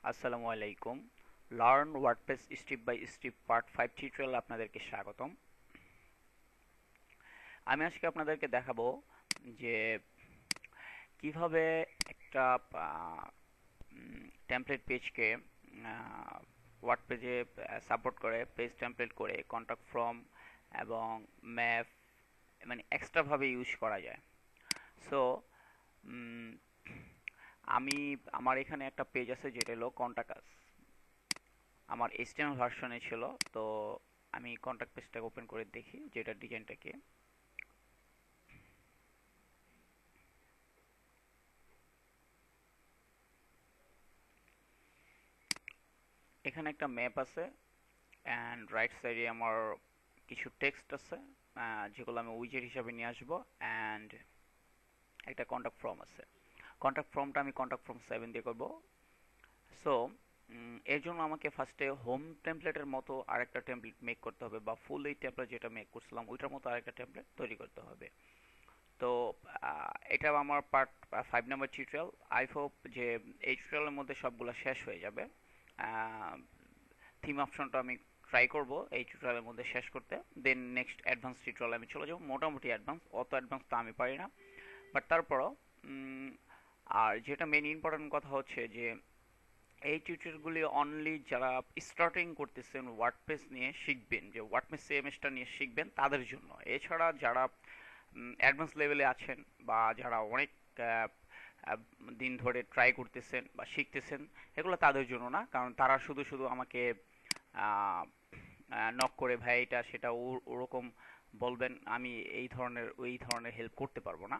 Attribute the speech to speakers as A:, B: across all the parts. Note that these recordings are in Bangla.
A: আসসালামু আলাইকুম। Learn WordPress step by step part 5 tutorial আপনাদেরকে স্বাগতম। আমি আজকে আপনাদেরকে দেখাবো যে কিভাবে একটা টেমপ্লেট পেজকে ওয়ার্ডপ্রেসে সাপোর্ট করে পেজ টেমপ্লেট করে কন্টাক্ট ফর্ম এবং ম্যাপ মানে এক্সট্রা ভাবে ইউজ করা যায়। সো আমি আমার এখানে একটা পেজ আছে যেটা হলো কন্টাক্ট আস। আমার HTML ভার্সনে ছিল, তো আমি কন্ট্যাক্ট পেজটাকে ওপেন করে দেখি যেটা ডিজাইনটা কি। এখানে একটা ম্যাপ আছে অ্যান্ড রাইট সাইডে আমার কিছু টেক্সট আছে যেগুলো আমি উইজেট হিসাবে নিয়ে আসবো, অ্যান্ড একটা কন্ট্যাক্ট ফর্ম আছে। কন্ট্যাক্ট ফর্মটা আমি কন্ট্যাক্ট ফর্ম 7 দিয়ে করবো। সো এর জন্য আমাকে ফার্স্টে হোম টেমপ্লেটের মতো আরেকটা টেমপ্লেট মেক করতে হবে, বা ফুল এই টেমপ্লেট যেটা মেক করছিলাম ওইটার মতো আরেকটা টেমপ্লেট তৈরি করতে হবে। তো এটা আমার part 5 number tutorial. I hope যে এই টিউটোরিয়ালের মধ্যে সবগুলো শেষ হয়ে যাবে। থিম অপশনটা আমি ট্রাই করব এই টিউটোরিয়ালের মধ্যে শেষ করতে, দেন নেক্সট অ্যাডভান্স টিউটোরিয়ালে আমি চলে যাব। মোটামুটি অ্যাডভান্স, অত অ্যাডভান্স তো আমি পারি না, বাট তারপরও আর যেটা মেন ইম্পর্টেন্ট কথা হচ্ছে যে এই টিউটোরিয়ালগুলি অনলি যারা স্টার্টিং করতেছেন ওয়ার্ডপ্রেস নিয়ে শিখবেন, যে ওয়ার্ডপ্রেস সিএমএসটা নিয়ে শিখবেন তাদের জন্য। এছাড়া যারা অ্যাডভান্স লেভেলে আছেন বা যারা অনেক আহ, আহ, দিন ধরে ট্রাই করতেছেন বা শিখতেছেন, এগুলো তাদের জন্য না, কারণ তারা শুধু শুধু আমাকে নক করে ভাই এটা সেটা ওরকম বলবেন, আমি এই ধরনের হেল্প করতে পারবো না।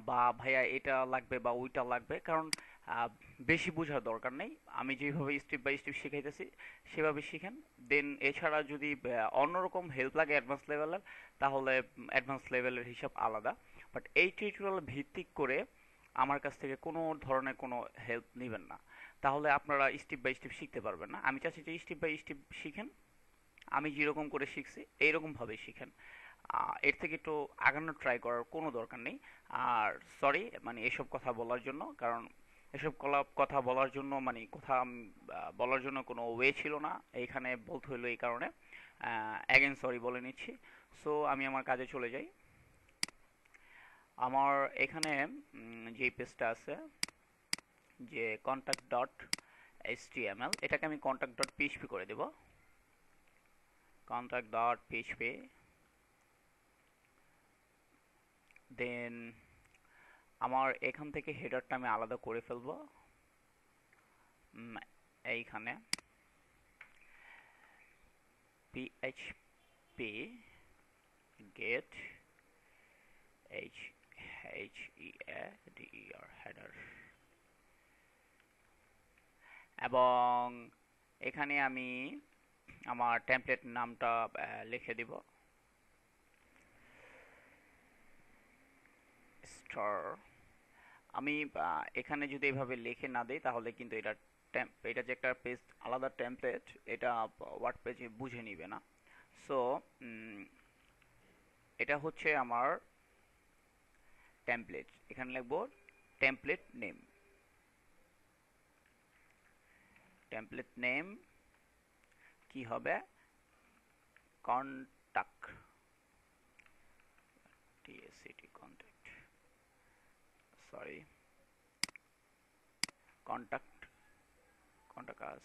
A: বা ভাইয়া এটা লাগবে বা ওইটা লাগবে, কারণ আহ, বেশি বোঝার দরকার নেই। আমি যেভাবে স্টেপ বাই স্টেপ শিখাইতেছি সেভাবে শিখেন। দেন এছাড়া যদি অন্যরকম হেল্প লাগে অ্যাডভান্স লেভেলের, তাহলে অ্যাডভান্স লেভেলের হিসাব আলাদা। বাট এই টিউটোরিয়াল ভিত্তিক করে আমার কাছ থেকে কোনো ধরনের কোনো হেল্প নেবেন না, তাহলে আপনারা স্টেপ বাই স্টেপ শিখতে পারবেন না। আমি চাচ্ছি যে স্টেপ বাই স্টেপ শিখেন, আমি যেরকম করে শিখছি এইরকম ভাবে শিখেন। এর থেকে একটু আগানোর ট্রাই করার কোনো দরকার নেই। আর সরি মানে এসব কথা বলার জন্য, কারণ এসব কথা বলার জন্য মানে কথা বলার জন্য কোনো ওয়ে ছিল না, এইখানে বলতে হইলো এই কারণে। অ্যাগেন সরি বলে নিচ্ছি। সো আমি আমার কাজে চলে যাই। আমার এখানে যে পেজটা আছে, যে কন্ট্যাক্ট ডট এইচটিএমএল, এটাকে আমি কন্ট্যাক্ট ডট পিএইচপি করে দেব। কন্ট্যাক্ট ডট পিএইচপি, দেন আমার এখান থেকে হেডারটা আমি আলাদা করে ফেলবো। এইখানে PHP get H H E A D E R header, এবং এখানে আমি আমার টেমপ্লেট নামটা লিখে দিব স্টার। আমি এখানে যদি এভাবে লিখে না দেই তাহলে কিন্তু এটা যে একটা পেজ আলাদা টেমপ্লেট, এটা ওয়ার্ডপ্রেসে বুঝে নিবে না। সো এটা হচ্ছে আমার টেমপ্লেট। এখানে লিখবো টেমপ্লেট নেম। টেমপ্লেট নেম কি হবে? Contact, T A C T contact, sorry contact, contact us.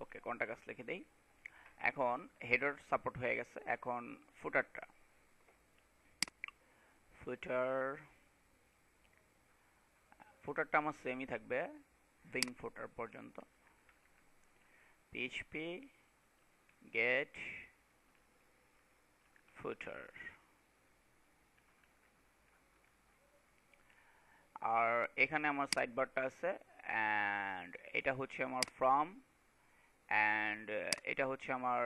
A: Okay, contact us লিখে দেই। এখন হেডার সাপোর্ট হয়ে গেছে, এখন ফুটারটা, ফুটার ফুটারটা আমার সেমই থাকবে বিং ফুটার পর্যন্ত। পিএইচপি গেট ফুটার, আর এখানে আমার সাইড বারটা আছে, অ্যান্ড এটা হচ্ছে আমার ফ্রম, অ্যান্ড এটা হচ্ছে আমার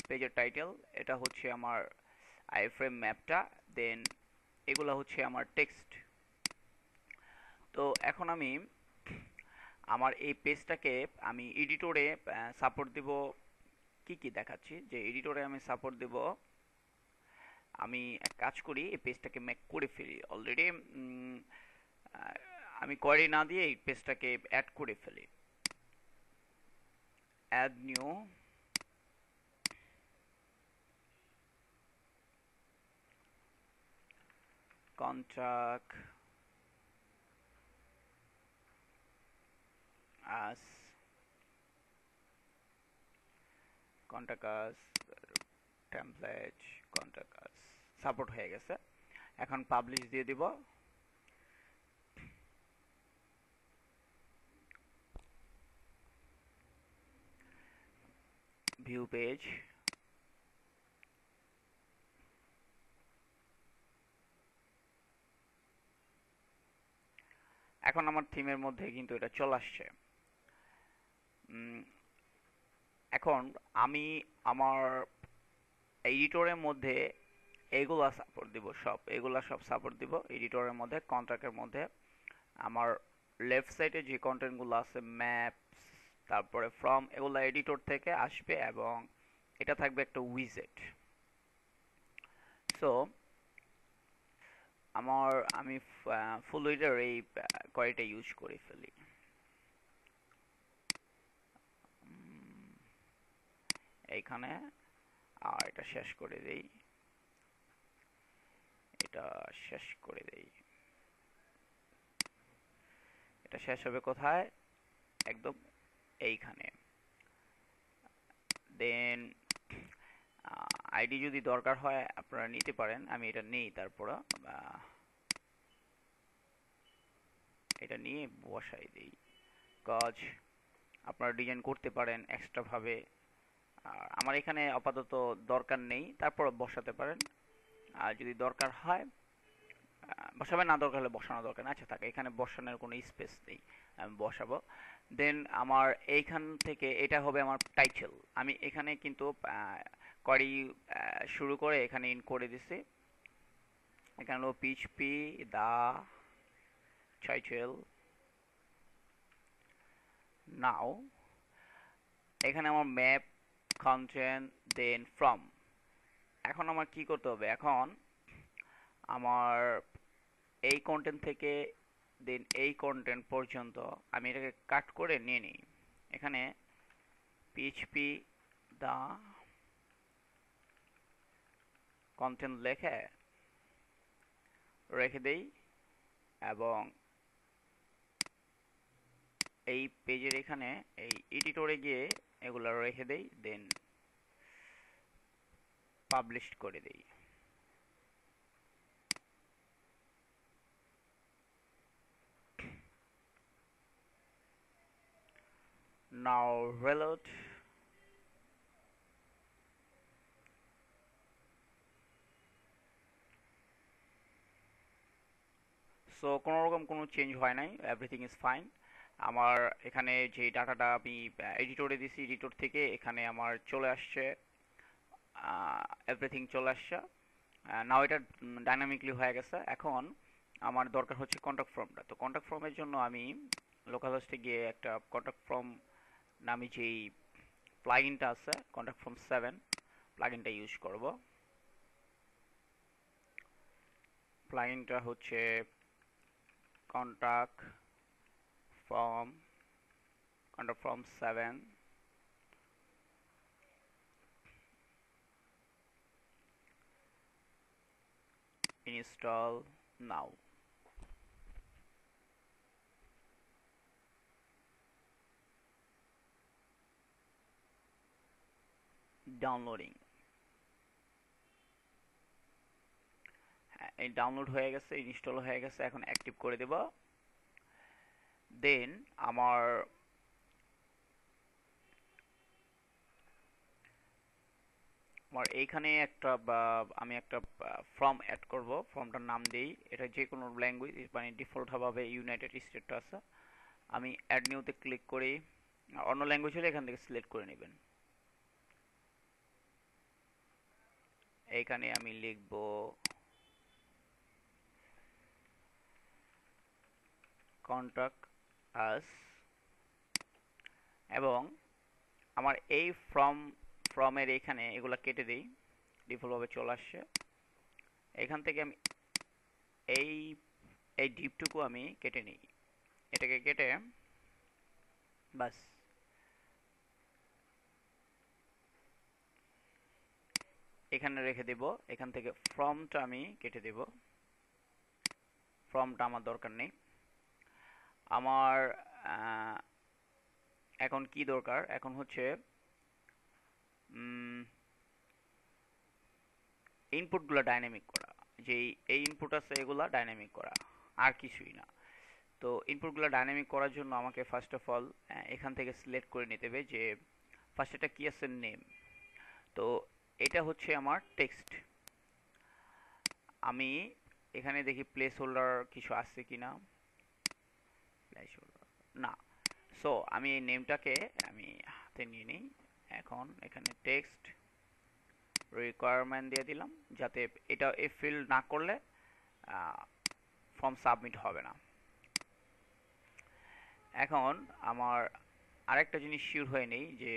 A: পেজের টাইটেল, এটা হচ্ছে আমার আইফ্রেম ম্যাপটা, দেন এগুলো হচ্ছে আমার টেক্সট। তো এখন আমি আমার এই পেজটাকে আমি এডিটরে সাপোর্ট দিব। কি কি দেখাচ্ছি, যে এডিটরে আমি সাপোর্ট দেব। আমি এক কাজ করি, এই পেজটাকে মেক করে ফেলি অলরেডি। আমি কোয়ারি না দিয়ে এই পেজটাকে অ্যাড করে ফেলি। Add new contact us contact us template contact us support হয়ে গেছে। এখন পাবলিশ দিয়ে দিব। ভিউ পেজ, এখন আমার থিমের মধ্যে কিন্তু এটা চলে আসছে। এখন আমি আমার এডিটরের মধ্যে এগুলা সাপোর্ট দিব, এগুলা সব সাপোর্ট দিব এডিটরের মধ্যে। কন্ট্রাক্টের মধ্যে আমার লেফট সাইডে যে কন্টেন্টগুলো আছে, ম্যাপস, তারপরে ফ্রম, এগুলো এডিটর থেকে আসবে এবং এটা থাকবে একটা উইজেট। সো আমি ফুল উইডার এই কোয়েরিটা ইউজ করে ফেলি। এইখানে আর এটা শেষ করে দেই, এটা শেষ করে দেই। এটা শেষ হবে কোথায়? একদম এইখানে। দেন আইডি যদি দরকার হয় আপনারা নিতে পারেন, আমি এটা নেই। তারপর এটা নিয়ে বসাই দেই। কাজ আপনারা ডিজাইন করতে পারেন এক্সট্রা ভাবে। আমার এখানে আপাতত দরকার নেই, তারপর বসাতে পারেন। আর যদি দরকার হয় বসাবেন, না দরকার হলে বসানো দরকার না। আচ্ছা থাকে, এখানে বসানোর কোনো স্পেস নেই, আমি বসাবো। দেন আমার এইখান থেকে এটা হবে আমার টাইটেল। আমি এখানে কিন্তু কোয়েরি শুরু করে এখানে ইন করে দিছি। এখানে হলো পিএইচপি দা টাইটেল নাও। এখানে আমার ম্যাপ, কন্টেন্ট, দেন ফ্রম। এখন আমার কি করতে হবে? এখন আমার এই কন্টেন্ট থেকে দেন এই কন্টেন্ট পর্যন্ত আমি এটাকে কাট করে নিয়ে নিই। এখানে পিএইচপি দা কন্টেন্ট লেখে রেখে দেই এবং এই পেজের এখানে এই এডিটরে গিয়ে এগুলো রেখে দেই, দেন পাবলিশ করে দেই। নাও রিলোড। সো কোনো রকম কোনো চেঞ্জ হয় নাই, এভরিথিং ইজ ফাইন। আমার এখানে যে ডাটাটা আমি এডিটরে দিছি, এডিটর থেকে এখানে আমার চলে আসছে, এভরিথিং চলে আসছে। নাও এটা ডাইনামিকলি হয়ে গেছে। এখন আমার দরকার হচ্ছে কন্ট্যাক্ট ফর্মটা। তো কন্ট্যাক্ট ফর্মের জন্য আমি লোকাল হোস্টে গিয়ে একটা কন্ট্যাক্ট ফর্ম নামে যেই প্লাগইনটা আছে, কন্ট্যাক্ট ফর্ম 7 প্লাগইনটা ইউজ করব। প্লাগইনটা হচ্ছে contact form 7 install now. Downloading. এই ডাউনলোড হয়ে গেছে, ইনস্টল হয়ে গেছে। এখন অ্যাক্টিভ করে দেব। দেন আমার এইখানে আমি একটা ফর্ম অ্যাড করব। ফর্মটার নাম দেই, এটা যে কোনো ল্যাঙ্গুয়েজ, মানে ডিফল্ট ভাবে ইউনাইটেড স্টেটস আছে। আমি অ্যাড নিউতে ক্লিক করি। অন্য ল্যাঙ্গুয়েজ হলে এখান থেকে সিলেক্ট করে নেবেন। এইখানে আমি লিখব কন্ট্যাক্ট আস এবং আমার এই ফর্মের এখানে এগুলা কেটে দিই, ডিফল্টভাবে চলে আসছে। এখান থেকে আমি এই এই ডিপটুকু আমি কেটে নিই। এটাকে কেটে বাস এখানে রেখে দেব। এখান থেকে ফ্রমটা আমি কেটে দেব, ফ্রমটা আমার দরকার নেই। আমার এখন কি দরকার, এখন হচ্ছে ইনপুটগুলো ডাইনামিক করা। যে এই ইনপুট আছে এগুলা ডাইনামিক করা, আর কিছুই না। তো ইনপুটগুলো ডাইনামিক করার জন্য আমাকে ফার্স্ট অফ অল এখান থেকে সিলেক্ট করে নিতে হবে যে ফার্স্ট এটা কি আছে, নেম। তো এটা হচ্ছে আমার টেক্সট। আমি এখানে দেখি প্লেস হোল্ডার কিছু আছে কিনা, প্লেস হোল্ডার না। সো আমি এই নেমটাকে আমি হাতে নিয়ে নিই। এখন এখানে টেক্সট রিকোয়ারমেন্ট দিয়ে দিলাম, যাতে এটা এই ফিল না করলে ফর্ম সাবমিট হবে না। এখন আমার আরেকটা জিনিস শিওর হয়ে নেই যে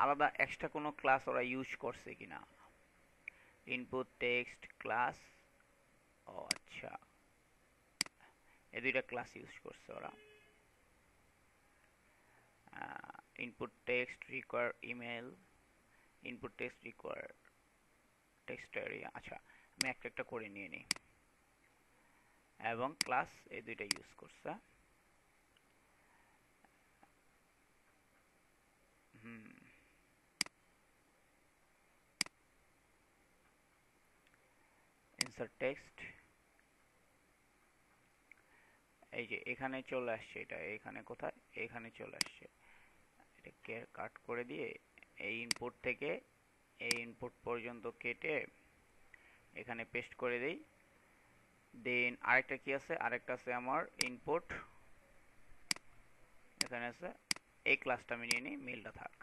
A: আলাদা এক্সট্রা কোনো ক্লাস ওরা ইউজ করছে কিনা। ইনপুট টেক্সট ক্লাস, ও আচ্ছা, এই দুইটা ক্লাস ইউজ করছে ওরা। Input text require email, input text require text area. আচ্ছা, আমি একটা একটা করে নিয়ে নিই। এবং ক্লাস এই দুইটা ইউজ করছে। ইনসার্ট টেক্সট, এই যে এখানে চলে আসছে, এটা এখানে কোথায়, এখানে চলে আসছে। এটাকে কাট করে দিয়ে এই ইনপুট থেকে এই ইনপুট পর্যন্ত কেটে এখানে পেস্ট করে দেই। দেন আরেকটা কি আছে, আরেকটা আছে আমার ইনপুট, এখানে আছে। এই ক্লাসটা আমি নিয়ে নিই, মেলটা থাক।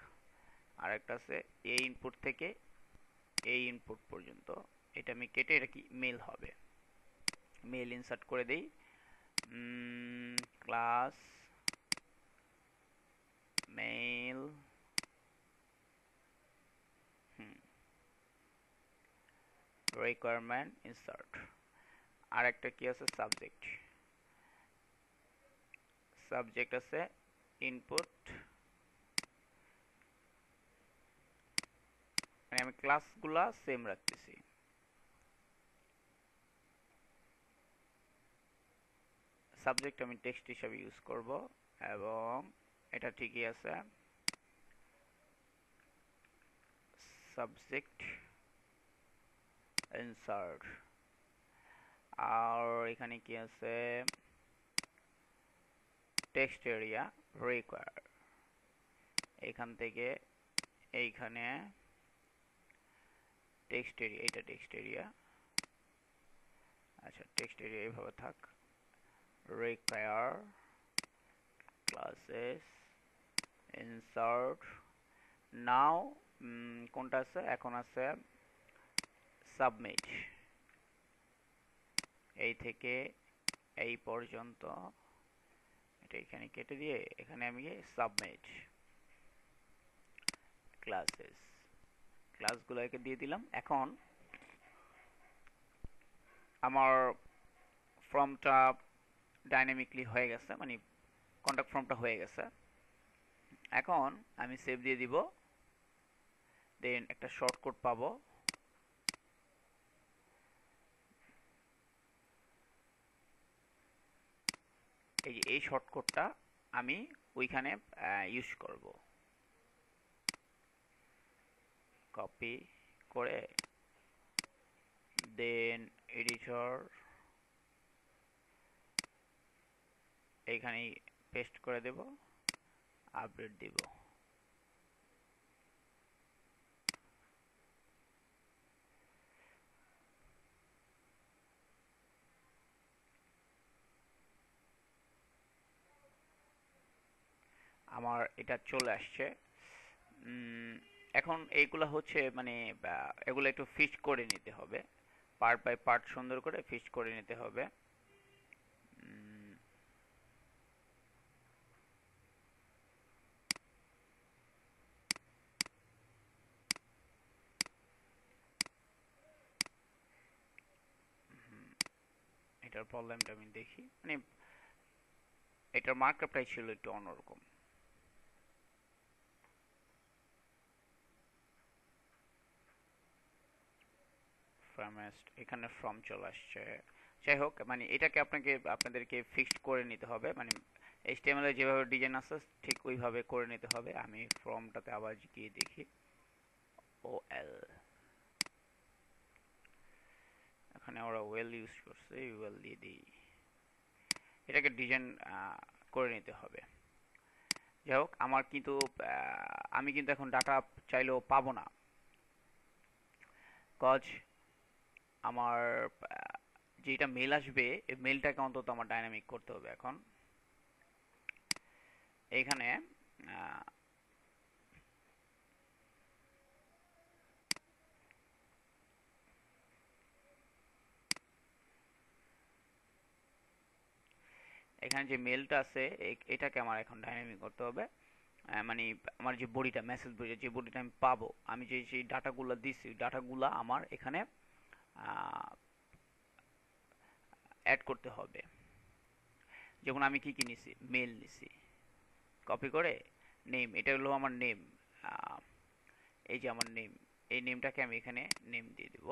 A: আরেকটা আছে এই ইনপুট থেকে এই ইনপুট পর্যন্ত, এটা আমি কেটে এটা কি মেল হবে। মেল ইনসার্ট করে দেই। Class mail, requirement insert. আরেকটা কি আছে, সাবজেক্ট। সাবজেক্ট আছে ইনপুট, মানে আমি ক্লাসগুলা সেম রাখতেছি। সাবজেক্ট আমি টেক্সট হিসাবে ইউজ করব, এবং এটা ঠিকই আছে। Subject insert. আর এখানে কি আছে, টেক্সট এরিয়া রিকোয়ার। এখান থেকে এইখানে টেক্সট এরিয়া, এটা টেক্সট এরিয়া। আচ্ছা, টেক্সট এরিয়া এইভাবে থাক। Require classes insert. নাও কোনটা আছে, এখন আছে সাবমিট। এই থেকে এই পর্যন্ত এটা এখানে কেটে দিয়ে এখানে আমি সাবমিট ক্লাসেস, ক্লাসগুলোকে দিয়ে দিলাম। এখন আমার ফর্মটা ডাইনামিকলি হয়ে গেছে, মানে কন্টাক্ট ফর্মটা হয়ে গেছে। এখন আমি সেভ দিয়ে দিব। দেন একটা শর্টকাট পাবো, এই যে এই শর্টকাটটা আমি ওইখানে ইউজ করব। কপি করে দেন এডিটর এইখানে পেস্ট করে দেব, আপডেট দিব। আমার এটা চলে আসছে। এখন এইগুলা হচ্ছে মানে এগুলো একটু ফিক্স করে নিতে হবে, পার্ট বাই পার্ট সুন্দর করে ফিক্স করে নিতে হবে। এটার প্রবলেমটা আমি দেখি, মানে এটার মার্কআপটাই ছিল একটু অন্যরকম। কনফার্মেস্ট, এখানে ফ্রম চলে আসছে। যাই হোক, মানে এটাকে আপনাদেরকে ফিক্সড করে নিতে হবে, মানে এইচটিএমএল এর যেভাবে ডিজাইন আছে ঠিক ওইভাবে করে নিতে হবে। আমি ফর্মটাতে আবার গিয়ে দেখি, ও এল, এখানে ওরা ওয়েল ইউজ করছে, ওয়েল দিয়ে দিই। এটাকে ডিজাইন করে নিতে হবে। যাই হোক, আমার কিন্তু আমি কিন্তু এখন ডাটা চাইলেও পাবো না, কজ আমার যেটা মেল আসবে এই মেলটাকে অন্তত আমার ডাইনামিক করতে হবে। এখন এইখানে আহ, এখানে যে মেলটা আছে এটাকে আমার এখন ডাইনামিক করতে হবে। মানে আমার যে বডিটা, মেসেজ বডি, যে বডিটা আমি পাবো, আমি যে যে ডাটাগুলো দিছি ডাটাগুলো আমার এখানে অ্যাড করতে হবে। যেমন আমি কি কি নিছি, মেল নিছি, কপি করে নেম, এটা হলো আমার নেম, এই যে আমার নেম, এই নেমটাকে আমি এখানে নেম দিয়ে দেব।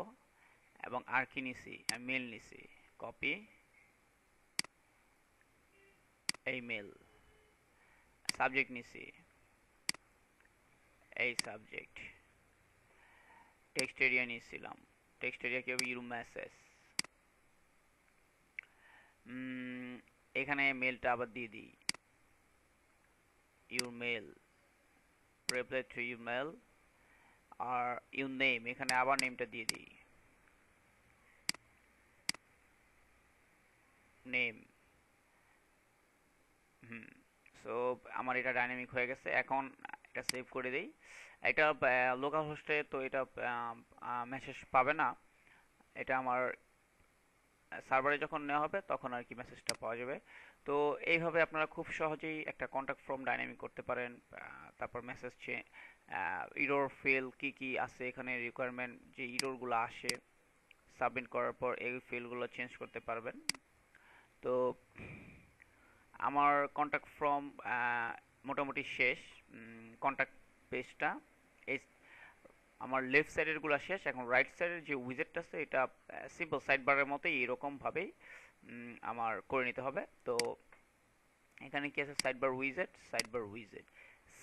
A: এবং আর কি নিছি, আমি মেল নিছি, কপি এই মেল, সাবজেক্ট নিছি, এই সাবজেক্ট, টেক্সট এরিয়া নিয়েছিলাম, টেক্সট এরিয়া কি হবে, ইউর মেসেজ। এখানে মেলটা আবার দিয়ে দিই, your mail, reply to your mail. আর ইউর নেম, এখানে আবার নেমটা দিয়ে দিই, নেম। সো আমার এটা ডাইনামিক হয়ে গেছে। এখন এটা সেভ করে দেই। এটা লোকাল হোস্টে তো এটা মেসেজ পাবে না, এটা আমার সার্ভারে যখন নেওয়া হবে তখন আর কি মেসেজটা পাওয়া যাবে। তো এইভাবে আপনারা খুব সহজেই একটা কন্ট্যাক্ট ফর্ম ডাইনামিক করতে পারেন। তারপর মেসেজ ইরোর ফিল কি কি আছে এখানে, রিকোয়ারমেন্ট যে ইরোরগুলো আসে সাবমিট করার পর এই ফিল্ডগুলো চেঞ্জ করতে পারবেন। তো আমার কন্ট্যাক্ট ফর্ম মোটামুটি শেষ। কন্ট্যাক্ট পেজটা এই আমার লেফট সাইডের গুলা শেষ। এখন রাইট সাইডের যে উইজেটটা আছে এটা সিম্পল সাইড বারের মতোই এরকম ভাবেই আমার করে নিতে হবে। তো এখানে কি আছে, সাইড বার উইজেট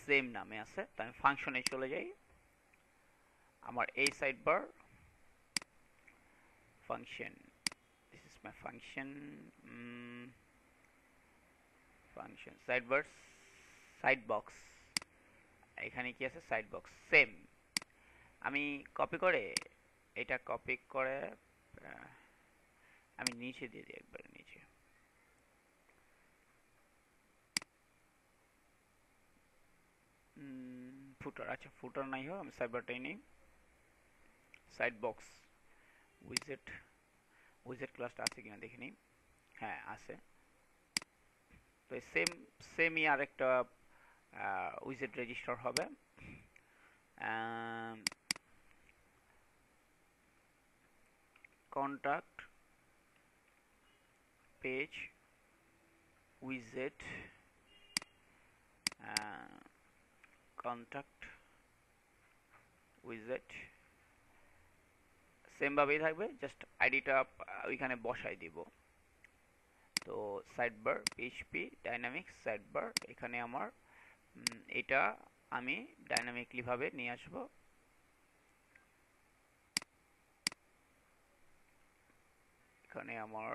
A: সেম নামে আছে। তো আমি ফাংশনে চলে যাই, আমার এই side bar function, this is my function, function side bar side box, এখানে কি আছে, সাইড বক্স সেম। আমি কপি করে, এটা কপি করে আমি নিচে দিয়ে দিই, একবার নিচে। ফুটার, আচ্ছা ফুটার নাই হোক, আমি সাইবারটাই নেই। সাইড বক্স উইজেট, উইজেট ক্লাসটা আছে কিনা দেখে নিই। হ্যাঁ আছে। তো সেমই আরেকটা উইজেট রেজিস্টার হবে। কন্টাক্ট পেজ উইজেট, কন্টাক্ট উইজেট সেম ভাবেই থাকবে, জাস্ট আইডিটা ওইখানে বসাই দিব। তো সাইডবার পিএইচপি ডাইনামিক্স সাইডবার, এখানে আমার এটা আমি ডাইনামিকলি ভাবে নিয়ে আসব। এখানে আমার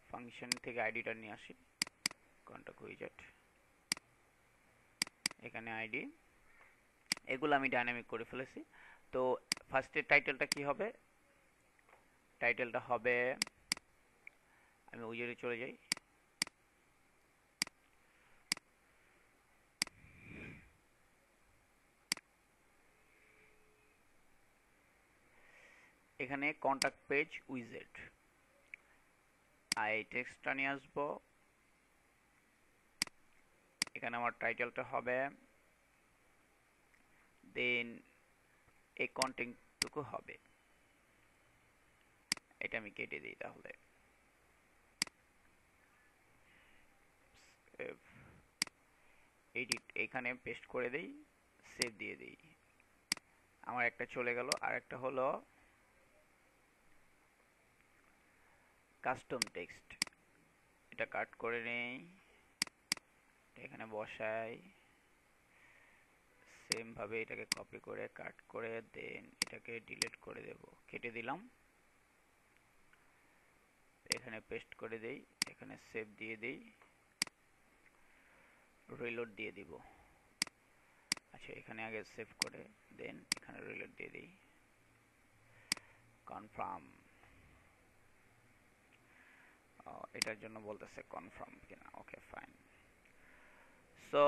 A: ফাংশন থেকে আইডিটা নিয়ে আসি, কন্টাক্ট উইজেট, এখানে আইডি, এগুলো আমি ডাইনামিক করে ফেলেছি। তো ফার্স্টের টাইটেলটা কি হবে, টাইটেলটা হবে, আমি উইজেটে চলে যাই, এখানে কন্টাক্ট পেজ উইজেট, এই টেক্সটটা নিয়ে আসবো। এখানে আমার টাইটেলটা হবে, দেন এই কন্টেন্টটুকু হবে, এটা আমি কেটে দিই তাহলে। এডিট, এখানে পেস্ট করে দেই, সেভ দিয়ে দিই। আমার একটা চলে গেল, আর একটা হলো কাস্টম টেক্সট, এটা কাট করে নেই, এখানে বসাই, সেম ভাবে এটাকে কপি করে কাট করে দেন এটাকে ডিলিট করে দেব, কেটে দিলাম, এখানে পেস্ট করে দেই, এখানে সেভ দিয়ে দেই, রিলোড দিয়ে দিব। আচ্ছা এখানে আগে সেভ করে দেন এখানে রিলোড দিয়ে দিই, কনফার্ম, এটার জন্য বলতেছে কনফার্ম কিনা, ওকে ফাইন। সো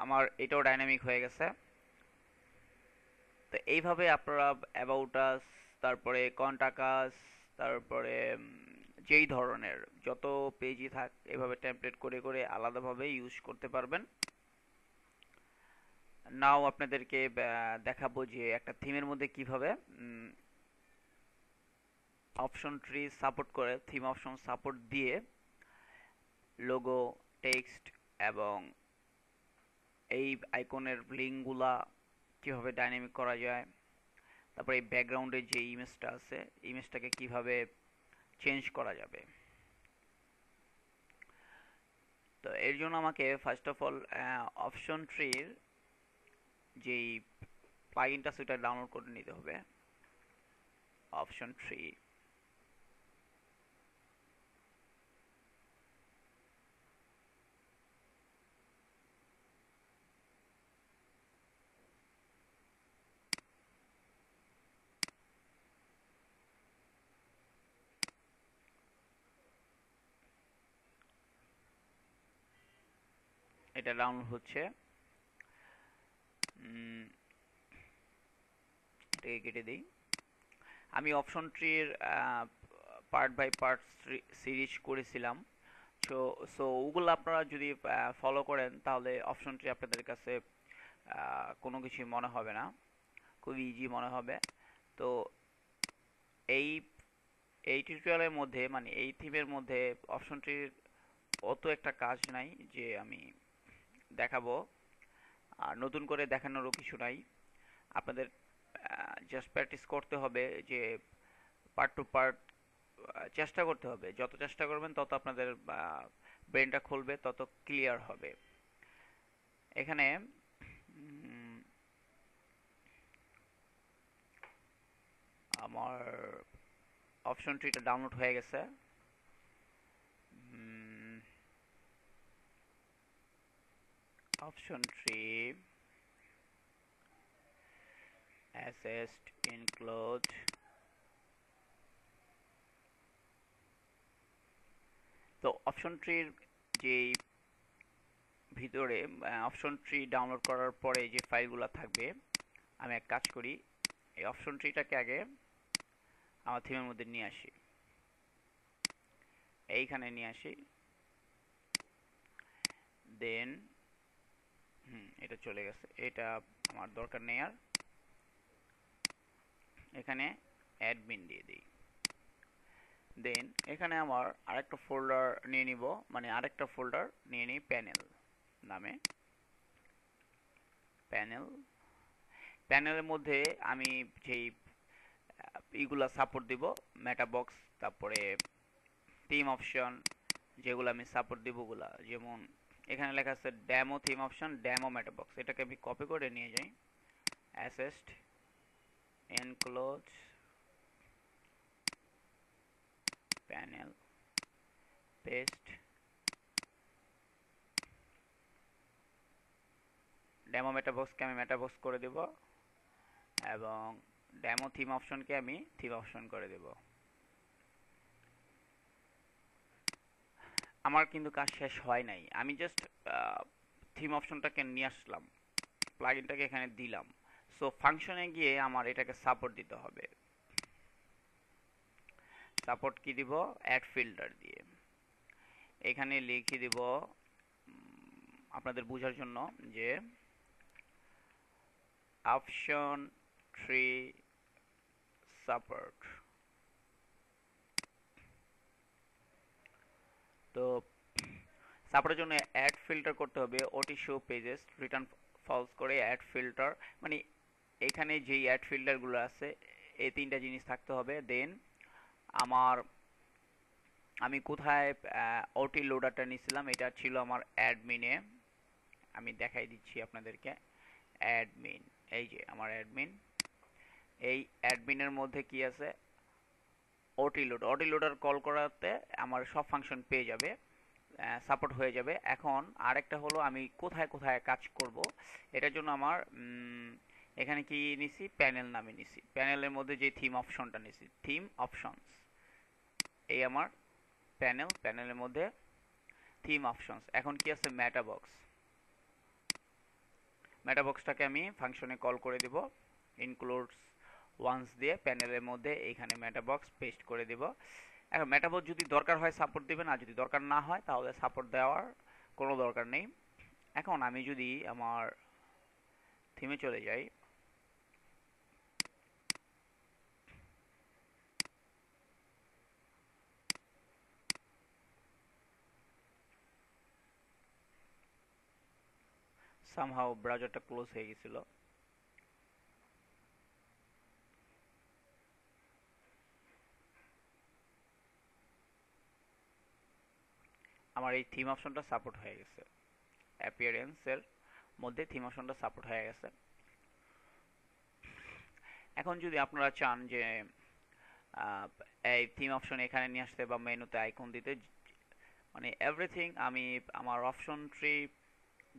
A: আমার এটাও ডাইনামিক হয়ে গেছে। তো এইভাবে আপনারা অ্যাবাউট আস, তারপরে কন্টাক্ট আস, তারপরে যেই ধরনের যত পেজই থাক এভাবে টেমপ্লেট করে করে আলাদাভাবে ইউজ করতে পারবেন। নাও আপনাদেরকে দেখাবো যে একটা থিমের মধ্যে কিভাবে অপশন ট্রি সাপোর্ট করে, থিম অপশন সাপোর্ট দিয়ে লোগো, টেক্সট এবং এই আইকনের লিঙ্কগুলা কিভাবে ডাইনামিক করা যায়, তারপরে এই ব্যাকগ্রাউন্ডে যে ইমেজটা আছে ইমেজটাকে কিভাবে চেঞ্জ করা যাবে। তো এর জন্য আমাকে ফার্স্ট অফ অল অপশন ট্রির যেই প্লাগইনটা সেটা ডাউনলোড করে নিতে হবে। অপশন ট্রি, এটা ডাউনলোড হচ্ছে, এটাকে কেটে দিই। আমি অপশন ট্রির পার্ট বাই পার্ট সিরিজ করেছিলাম, সো সো ওগুলো আপনারা যদি ফলো করেন তাহলে অপশন ট্রি আপনাদের কাছে কোনো কিছুই মনে হবে না, খুব ইজি মনে হবে। তো এই এই টিউটোরিয়ালের মধ্যে মানে এই থিমের মধ্যে অপশন ট্রির অত একটা কাজ নাই যে আমি দেখাবো, আর নতুন করে দেখানোরও কিছু নাই। আপনাদের জাস্ট প্র্যাকটিস করতে হবে, যে পার্ট টু পার্ট চেষ্টা করতে হবে, যত চেষ্টা করবেন তত আপনাদের ব্রেনটা খুলবে, তত ক্লিয়ার হবে। এখানে আমার অপশন ট্রিটা ডাউনলোড হয়ে গেছে। অপশন ট্রি অ্যাসেস্ট ইনক্লুড, তো অপশন ট্রির যেই ভিতরে অপশন ট্রি ডাউনলোড করার পরে যে ফাইলগুলো থাকবে, আমি এক কাজ করি, এই অপশন ট্রিটাকে আগে আমার থিমের মধ্যে নিয়ে আসি, এইখানে নিয়ে আসি, দেন এটা চলে গেছে, এটা আমার দরকার নেই আর, এখানে অ্যাডমিন দিয়ে দিই। দেন এখানে আমার আরেকটা ফোল্ডার নিয়ে নিব, মানে আরেকটা ফোল্ডার নিয়ে নিই প্যানেল নামে। প্যানেলের মধ্যে আমি যেই ইগুলা সাপোর্ট দিব, মেটাবক্স, তারপরে থিম অপশন যেগুলো আমি সাপোর্ট দিব ওগুলা, যেমন এখানে লেখা আছে demo theme option, demo metabox, এটাকে আমি কপি করে নিয়ে যাই, assets enclose panel, paste, demo মেটাবক্সকে আমি মেটাবক্স করে দেব এবং ডেমো থিম অপশনকে আমি থিম অপশন করে দেব। আমার কিন্তু কাজ শেষ হয় নাই, আমি জাস্ট থিম অপশনটাকে নিয়ে আসলাম, প্লাগইনটাকে এখানে দিলাম। সো ফাংশনে গিয়ে আমার এটাকে সাপোর্ট দিতে হবে। সাপোর্ট কি দিব? অ্যাড ফিল্টার দিয়ে এখানে লিখে দিব আপনাদের বোঝার জন্য যে অপশন ট্রি সাপোর্ট। তো সাপোর্টের জন্য অ্যাড ফিল্টার করতে হবে, ওটি শো পেজেস রিটার্ন ফলস করে অ্যাড ফিল্টার, মানে এখানে যেই অ্যাড ফিল্টারগুলো আছে এই তিনটা জিনিস থাকতে হবে। দেন আমার আমি কোথায় ওটি লোডারটা নিয়েছিলাম, এটা ছিল আমার অ্যাডমিনে। আমি দেখাই দিচ্ছি আপনাদেরকে। অ্যাডমিন, এই যে আমার অ্যাডমিন। এই অ্যাডমিনের মধ্যে কি আছে, ওটি লোডার কল করাতে আমার সব ফাংশন পেয়ে যাবে, সাপোর্ট হয়ে যাবে। এখন আরেকটা হলো আমি কোথায় কোথায় কাজ করব, এটার জন্য আমার এখানে কি নিছি, প্যানেল নামে নিছি। প্যানেলের মধ্যে যে থিম অপশনটা নিছি, থিম অপশনস, এই আমার প্যানেল, প্যানেলের মধ্যে থিম অপশনস। এখন কি আছে, মেটাবক্স। মেটাবক্সটাকে আমি ফাংশনে কল করে দিব, ইনক্লুডস ওয়ান্স দিয়ে প্যানেলের মধ্যে এইখানে মেটাবক্স পেস্ট করে দিব। এখন মেটাবক্স যদি দরকার হয় সাপোর্ট দিবেন, আর যদি দরকার না হয় তাহলে সাপোর্ট দেওয়ার কোনো দরকার নেই। এখন আমি যদি আমার থিমে চলে যাই, সামহাও ব্রাউজারটা ক্লোজ হয়ে গেছিল। আমার এই থিম অপশনটা সাপোর্ট হয়ে গেছে, অ্যাপিয়ারেন্সের মধ্যে থিম অপশনটা সাপোর্ট হয়ে গেছে। এখন যদি আপনারা চান যে এই থিম অপশন এখানে নিয়ে আসতে বা মেনুতে আইকন দিতে, মানে এভরিথিং আমি আমার অপশন ট্রি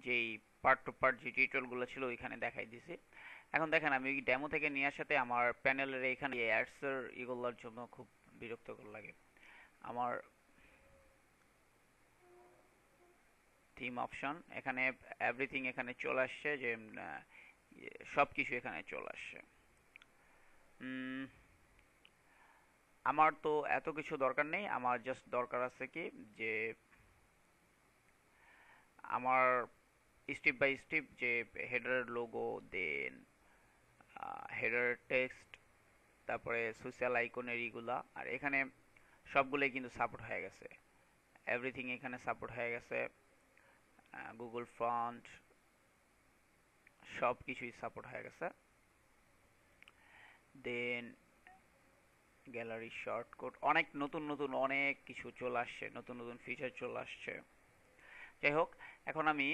A: যেই পার্ট টু পার্ট যে টিউটোরিয়ালগুলো ছিল ওইখানে দেখাই দিছি। এখন দেখেন আমি ডেমো থেকে নিয়ে আসাতে আমার প্যানেলের এখানে অ্যাডসের এগুলোর জন্য খুব বিরক্তকর লাগে। আমার থিম অপশন এখানে এভরিথিং এখানে চলে আসছে, যে সব কিছু এখানে চলে আসছে। আমার তো এত কিছু দরকার নেই, আমার জাস্ট দরকার আছে কি, যে আমার স্টেপ বাই স্টেপ যে হেডার লোগো, দেন হেডার টেক্সট, তারপরে সোশ্যাল আইকনের ইগুলা, আর এখানে সবগুলোই কিন্তু সাপোর্ট হয়ে গেছে। এভরিথিং এখানে সাপোর্ট হয়ে গেছে, গুগল ফন্ট সব কিছুই সাপোর্ট হয়ে গেছে। দেন গ্যালারি শর্টকাট, অনেক নতুন নতুন অনেক কিছু চলে আসছে, নতুন নতুন ফিচার চলে আসছে। যাই হোক, এখন আমি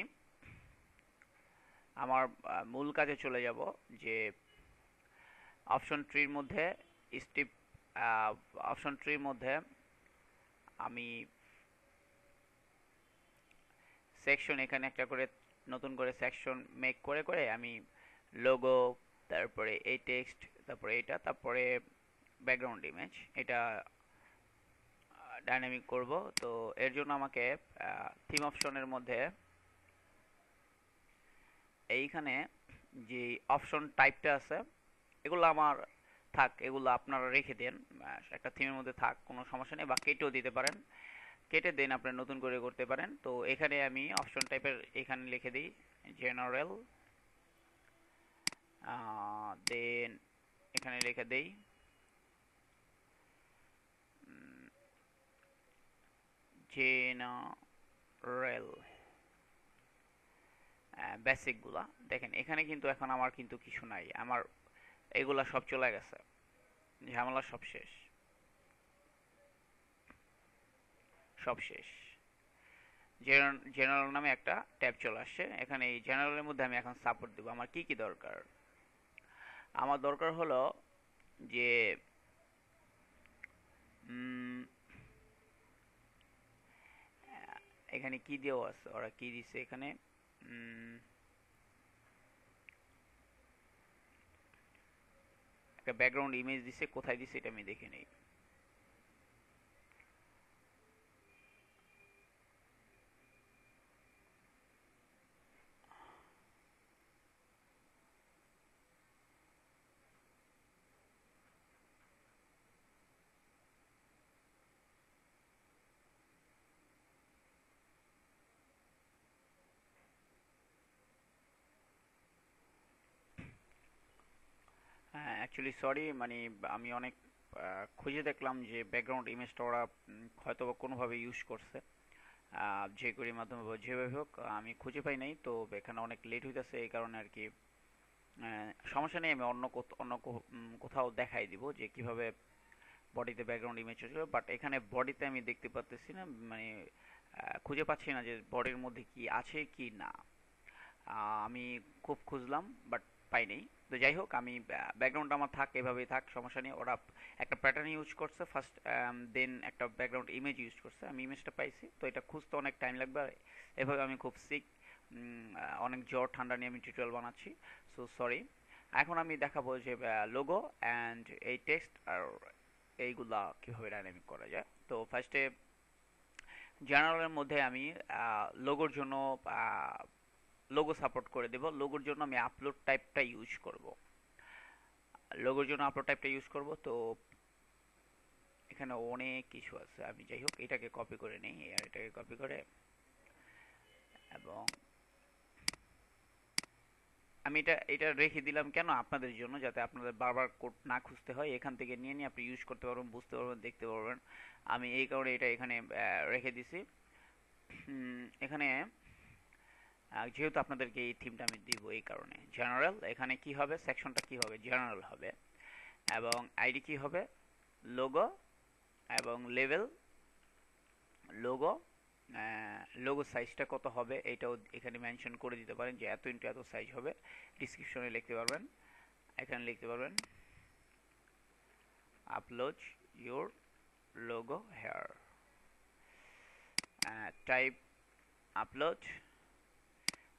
A: আমার মূল কাজে চলে যাব, যে অপশন ট্রির মধ্যে স্টেপ, অপশন ট্রির মধ্যে আমি সেকশন, এখানে একটা করে নতুন করে সেকশন মেক করে করে আমি লোগো, তারপরে এই টেক্সট, তারপরে এটা, তারপরে ব্যাকগ্রাউন্ড ইমেজ, এটা ডাইনামিক করব। তো এর জন্য আমাকে থিম অপশনের মধ্যে এইখানে যে অপশন টাইপটা আছে, এগুলো আমার থাক, এগুলো আপনারা রেখে দেন, একটা থিমের মধ্যে থাক, কোনো সমস্যা নেই, বা কেটেও দিতে পারেন, কেটে দেন আপনি নতুন করে করতে পারেন। তো এখানে আমি অপশন টাইপের এখানে লিখে দিই জেনারেল, দেন এখানে লিখে দেই জেনারেল বেসিকগুলা। দেখেন এখানে কিন্তু এখন আমার কিন্তু কিছু নাই, আমার এগুলা সব চলে গেছে, ঝামেলা সব শেষ, সব শেষ। জেনারেল নামে একটা ট্যাব চলে আসছে, এখানে এই জেনারেলের মধ্যে আমি এখন সাপোর্ট দেবো। আমার কি কি দরকার, আমার দরকার হলো যে এখানে কি দেওয়া আছে, ওরা কি দিছে এখানে, একটা ব্যাকগ্রাউন্ড ইমেজ দিছে, কোথায় দিছে এটা আমি দেখে নেই। হ্যাঁ অ্যাকচুয়ালি সরি, মানে আমি অনেক খুঁজে দেখলাম যে ব্যাকগ্রাউন্ড ইমেজটা ওরা হয়তো বা কোনোভাবে ইউজ করছে, যে করির মাধ্যমে বা যেভাবে হোক, আমি খুঁজে পাই নাই। তো এখানে অনেক লেট হইতেছে, এই কারণে আর কি। সমস্যা নেই, আমি অন্য কোথাও দেখাই দিব যে কিভাবে বডিতে ব্যাকগ্রাউন্ড ইমেজ ছিল, বাট এখানে বডিতে আমি দেখতে পাচ্ছি না, মানে খুঁজে পাচ্ছি না যে বডির মধ্যে কি আছে কি না। আমি খুব খুঁজলাম বাট পাইনি। তো যাই হোক, আমি ব্যাকগ্রাউন্ড আমার থাক, এভাবেই থাক, সমস্যা নেই। ওরা একটা প্যাটার্ন ইউজ করছে ফার্স্ট, দেন একটা ব্যাকগ্রাউন্ড ইমেজ ইউজ করছে, আমি ইমেজটা পাইছি। তো এটা খুঁজতে অনেক টাইম লাগবে, আর এভাবে আমি খুব সিক, অনেক জ্বর ঠান্ডা নিয়ে আমি টিউটোরিয়াল বানাচ্ছি, সো সরি। এখন আমি দেখাবো যে লোগো অ্যান্ড এই টেক্সট আর এইগুলা কীভাবে ডাইনামিক করা যায়। তো ফার্স্টে জেনারেলের মধ্যে আমি লোগোর জন্য লোগো সাপোর্ট করে দেব। লোগোর জন্য আমি আপলোড টাইপটা ইউজ করব। লোগোর জন্য আপলোড টাইপটা ইউজ করব। তো এখানে অনেক কিছু আছে, আমি যাই হোক এটাকে কপি করে নিই, আর এটাকে কপি করে, এবং আমি এটা এটা রেখে দিলাম কেন, আপনাদের জন্য, যাতে আপনাদের বারবার কোড না খুঁজতে হয়। এখান থেকে নিয়ে নিয়ে আপনি ইউজ করতে পারবেন, বুঝতে পারবেন, দেখতে পারবেন। আমি এই কারণে এটা এখানে রেখে দিছি। এখানে যেহেতু আপনাদেরকে এই থিমটা আমি দিব, এই কারণে জেনারেল, এখানে কি হবে, সেকশনটা কি হবে, জেনারেল হবে, এবং আইডি কি হবে, লোগো, এবং লেভেল লোগো। লোগো সাইজটা কত হবে এটাও এখানে মেনশন করে দিতে পারেন, যে এত ইন্টু এত সাইজ হবে। ডিসক্রিপশনে লিখতে পারবেন, এখানে লিখতে পারবেন upload your logo here, type upload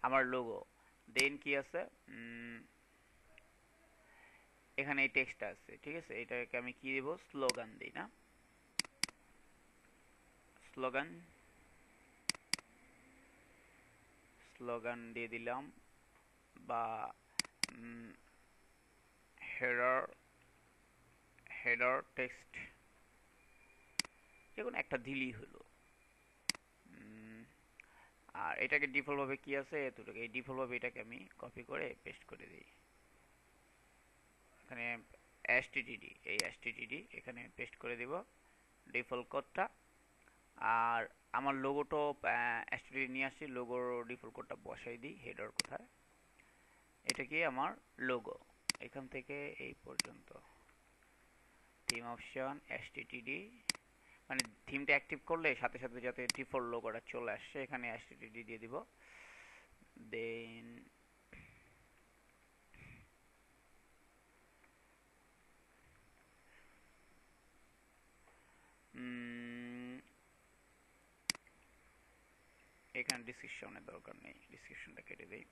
A: আমার লোগো। দেন কি আছে, এখানে এই টেক্সটটা আছে, ঠিক আছে। এটাকে আমি কি দেব, স্লোগান দিই না, স্লোগান, স্লোগান দিয়ে দিলাম, বা হেডার, হেডার টেক্সট, যেকোনো একটা দিলেই হলো। আর এটাকে ডিফল্ট ভাবে কি আছে এতটুকু, এই ডিফল্ট ভাবে এটাকে আমি কপি করে পেস্ট করে দিই। এখানে এসটিটিডি, এই এসটিটিডি এখানে পেস্ট করে দিব ডিফল্ট কোডটা। আর আমার লোগোটো এসটিটিডি নিয়ে আসছি, লোগোর ডিফল্ট কোডটা বসাই দিই, হেডার কোথায়, এটা কি আমার লোগো, এখান থেকে এই পর্যন্ত থিম অপশন এসটিটিডি, মানে থিমটা অ্যাক্টিভ করলে সাথে সাথে যাতে ডিফল্ট লোগোটা চলে আসছে, এখানে এসটিটিডি দিয়ে দিব। দেন এখানে ডিসক্রিপশনের দরকার নেই, ডিসক্রিপশনটা কেটে দেই।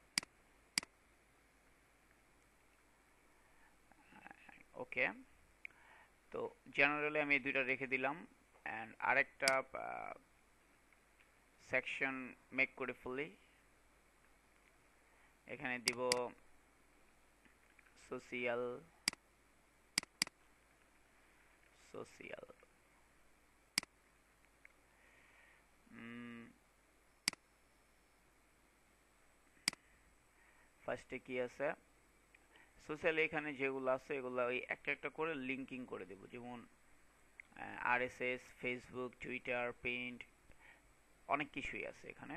A: ওকে, তো জেনারেলি আমি এই দুইটা রেখে দিলাম। অ্যান্ড আরেকটা সেকশন মেক করে ফেলি, এখানে দিব সোশিয়াল, সোশিয়াল, ফার্স্টে কি আছে, সোশ্যাল, এখানে যেগুলো আছে এগুলো ওই একটা একটা করে লিঙ্কিং করে দেব, যেমন আরএসএস, ফেসবুক, টুইটার, পেইন্ট, অনেক কিছুই আছে এখানে।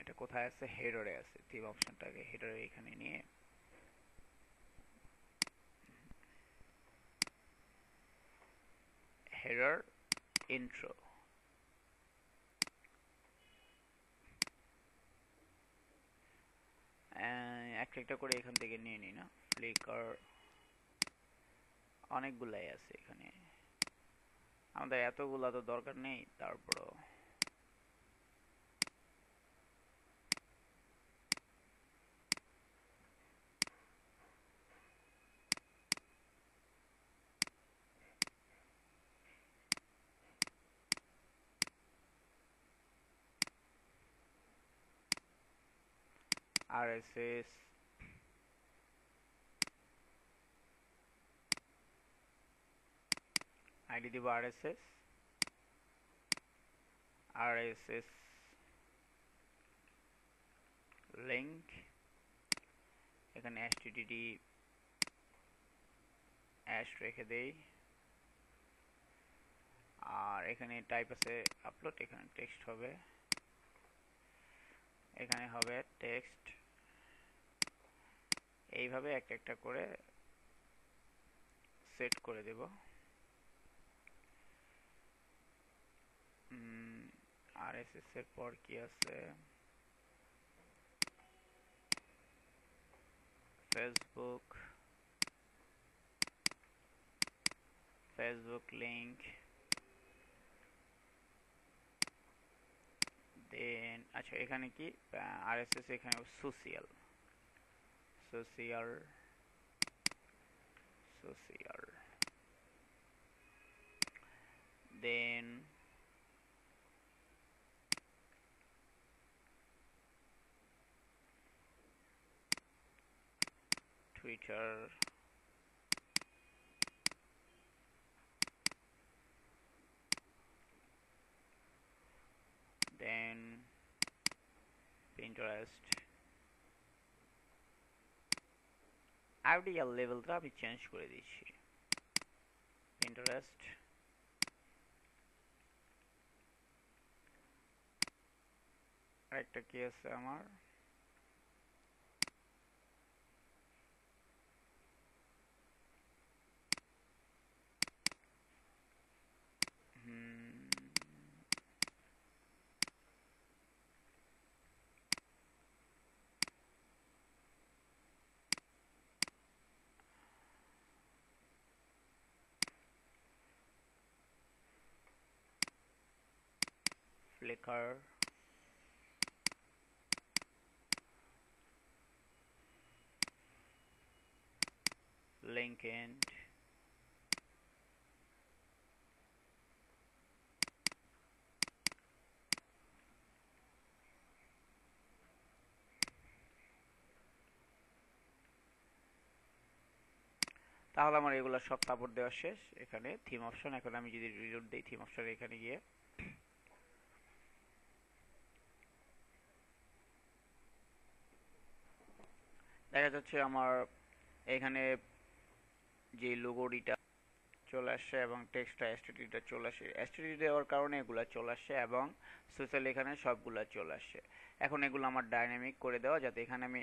A: এটা কোথায় আছে, হেডারে আছে, থিম অপশনটাকে হেডারে এখানে নিয়ে হেডার ইন্ট্রো, একটা একটা করে এখান থেকে নিয়ে নিই না, ফ্লিকার, অনেকগুলাই আছে এখানে, আমাদের এতগুলা তো দরকার নেই, তারপরও আরএসএস, আইডি দিব আরএসএস, আরএসএস লিংক, এখানে এসটিডিডি অ্যাশ রেখে দেই। আর এখানে টাইপ আছে আপলোড, এখানে টেক্সট হবে, এখানে হবে টেক্সট, এইভাবে একটা একটা করে সেট করে দেব। আরএসএস এর পর কি আছে? ফেসবুক, ফেসবুক লিংক, দেন আচ্ছা এখানে কি আরএসএস, এখানে সোশিয়াল, সোশিয়াল, সোশিয়াল, দেন টুইটার, দেন পিন্টারেস্ট। আইডিয়াল লেভেলটা আমি চেঞ্জ করে দিচ্ছি, পিন্টারেস্ট। আরেকটা কি আছে আমার? ফ্লিকার, লিঙ্কডইন, তাহলে আমার এগুলো সব সাপোর্ট দেওয়া শেষ। এখানে থিম অপশন, এখন আমি যদি রিলোড দিই থিম অপশন, এখানে গিয়ে দেখা যাচ্ছে আমার এখানে যে লোগোটিটা চলে আসছে এবং টেক্সটটা এসটিডিটা চলে আসে, এসটিডি দেওয়ার কারণে এগুলা চলে আসছে এবং সোশ্যাল এখানে সবগুলা চলে আসছে। এখন এগুলো আমার ডাইনামিক করে দেওয়া, যাতে এখানে আমি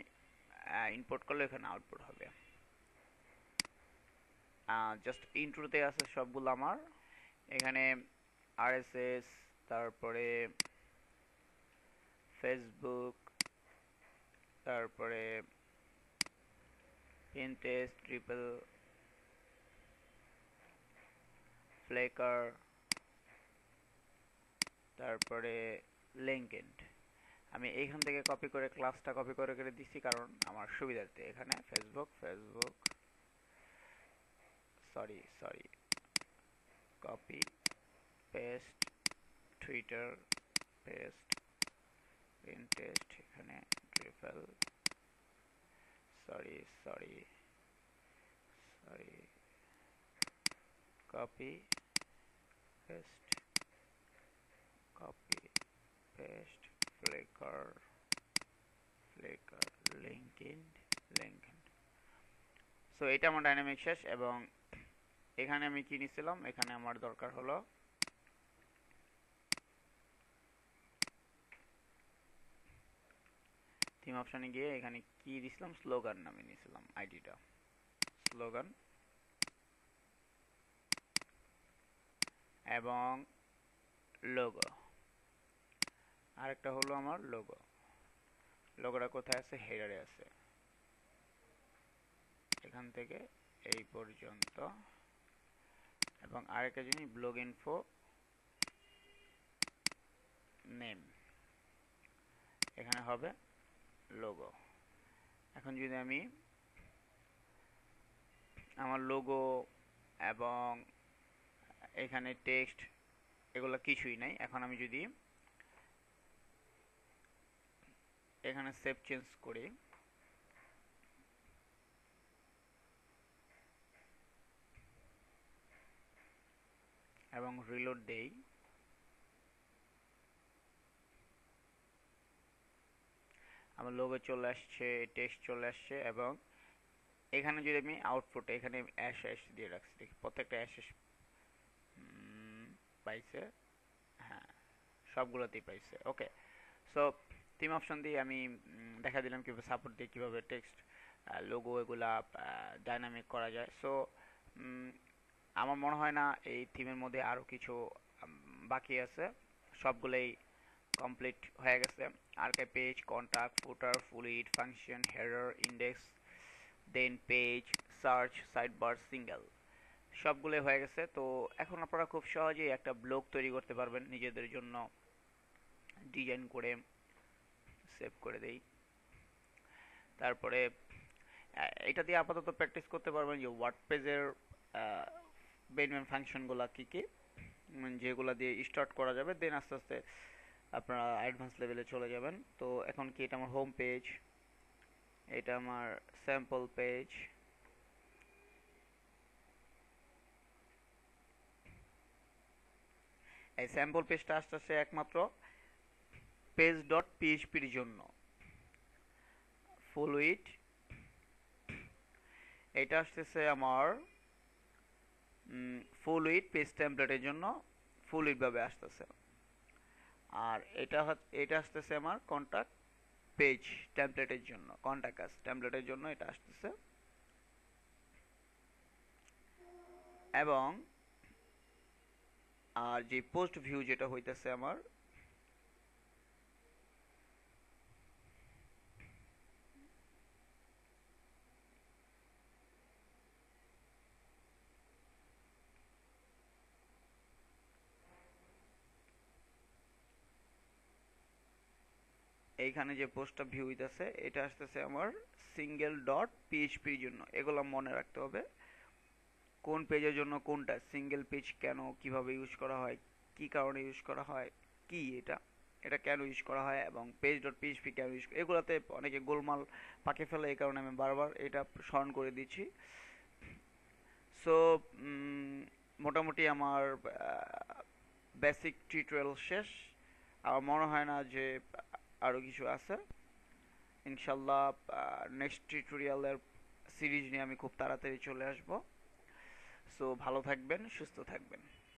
A: ইনপুট করলে এখানে আউটপুট হবে। জাস্ট ইন্ট্রোতে আছে সবগুলো আমার, এখানে আরএসএস, তারপরে ফেসবুক, তারপরে পিন্টারেস্ট, ট্রিপল, ফ্লেকার, তারপরে লিঙ্কডইন। আমি এইখান থেকে কপি করে ক্লাসটা কপি করে করে দিচ্ছি, কারণ আমার সুবিধার্থে। এখানে Facebook, Facebook, sorry sorry, copy paste, Twitter paste, Pinterest, এখানে triple, sorry sorry sorry, copy paste, copy paste, Flickr, Flickr, LinkedIn, LinkedIn. So এটা আমার ডাইনামিক শেষ। এবং এখানে আমি কি নিছিলাম, এখানে আমার দরকার হলো থিম অপশনে গিয়ে এখানে কি দিছিলাম, স্লোগান নামে নিয়েছিলাম আইডিটা, স্লোগান, এবং লোগো। আরেকটা হলো আমার লোগো, লোগোটা কোথায় আছে, হেডারে আছে, এখান থেকে এই পর্যন্ত। এবং আরেকটা জিনিস, ব্লগ ইনফো নেম, এখানে হবে লোগো। এখন যদি আমি আমার লোগো এবং এখানে টেক্সট এগুলো কিছুই নাই, এখন আমি যদি এখানে সেভ চেঞ্জ করি এবং রিলোড দেই, আমার লোগো চলে আসছে, টেক্সট চলে আসছে। এবং এখানে যদি আমি আউটপুট, এখানে অ্যাশ অ্যাশ দিয়ে রাখছি, দেখি প্রত্যেকটা অ্যাশ পাইছে, হ্যাঁ সবগুলোতেই পাইছে। ওকে, সো থিম অপশন দিয়ে আমি দেখা দিলাম কিভাবে সাপোর্ট দিয়ে কিভাবে টেক্সট, লোগো এগুলা ডাইনামিক করা যায়। সো আমার মনে হয় না এই থিমের মধ্যে আরও কিছু বাকি আছে। সবগুলোই কমপ্লিট হয়ে গেছে। আর্কাইভ পেজ, কন্টাক্ট, ফুটার, ফুলিট, ফাংশন, হেডার, ইন্ডেক্স, দেন পেজ, সার্চ, সাইডবার, সিঙ্গেল, সবগুলোই হয়ে গেছে। তো এখন আপনারা খুব সহজেই একটা ব্লগ তৈরি করতে পারবেন নিজেদের জন্য, ডিজাইন করে সেভ করে দেই। তারপরে এটা দিয়ে আপাতত প্র্যাকটিস করতে পারবেন যে ওয়ার্ডপ্রেসের মেইন মেইন ফাংশনগুলো কী কী, যেগুলো দিয়ে স্টার্ট করা যাবে, দেন আস্তে আস্তে আপনারা অ্যাডভান্স লেভেলে চলে যাবেন। তো এখন কি, এটা আমার হোম পেজ, এটা আমার স্যাম্পল পেজ। এই স্যাম্পল পেজটা আসতেছে একমাত্র পেজ ডট পিএইচপির জন্য। ফুল উইথ, এটা আসতেছে আমার ফুল উইথ পেজ টেমপ্লেটের জন্য, ফুল উইথ ভাবে আসতেছে। আর এটা আসতেছে আমার কন্টাক্ট পেজ টেমপ্লেটের জন্য, কন্টাক্ট আস টেমপ্লেটের জন্য এটা আসতেছে। এবং আর যে পোস্ট ভিউ যেটা হইতেছে আমার, এইখানে যে পোস্টটা ভিউ হইতেছে এটা আসতেছে আমার সিঙ্গেল ডট পিএইচপির জন্য। এগুলো মনে রাখতে হবে কোন পেজের জন্য কোনটা, সিঙ্গেল পেজ কেন, কিভাবে ইউজ করা হয়, কি কারণে ইউজ করা হয়, কি এটা, এটা কেন ইউজ করা হয়, এবং পেজ ডট পিএইচপি কেন ইউজ, এগুলাতে অনেকে গোলমাল পাকে ফেলে, এই কারণে আমি বারবার এটা স্মরণ করে দিচ্ছি। সো মোটামুটি আমার বেসিক টিউটোরিয়াল শেষ। আমার মনে হয় না যে আরও কিছু আছে। ইনশাল্লাহ নেক্সট টিউটোরিয়ালের সিরিজ নিয়ে আমি খুব তাড়াতাড়ি চলে আসব। সো ভালো থাকবেন, সুস্থ থাকবেন।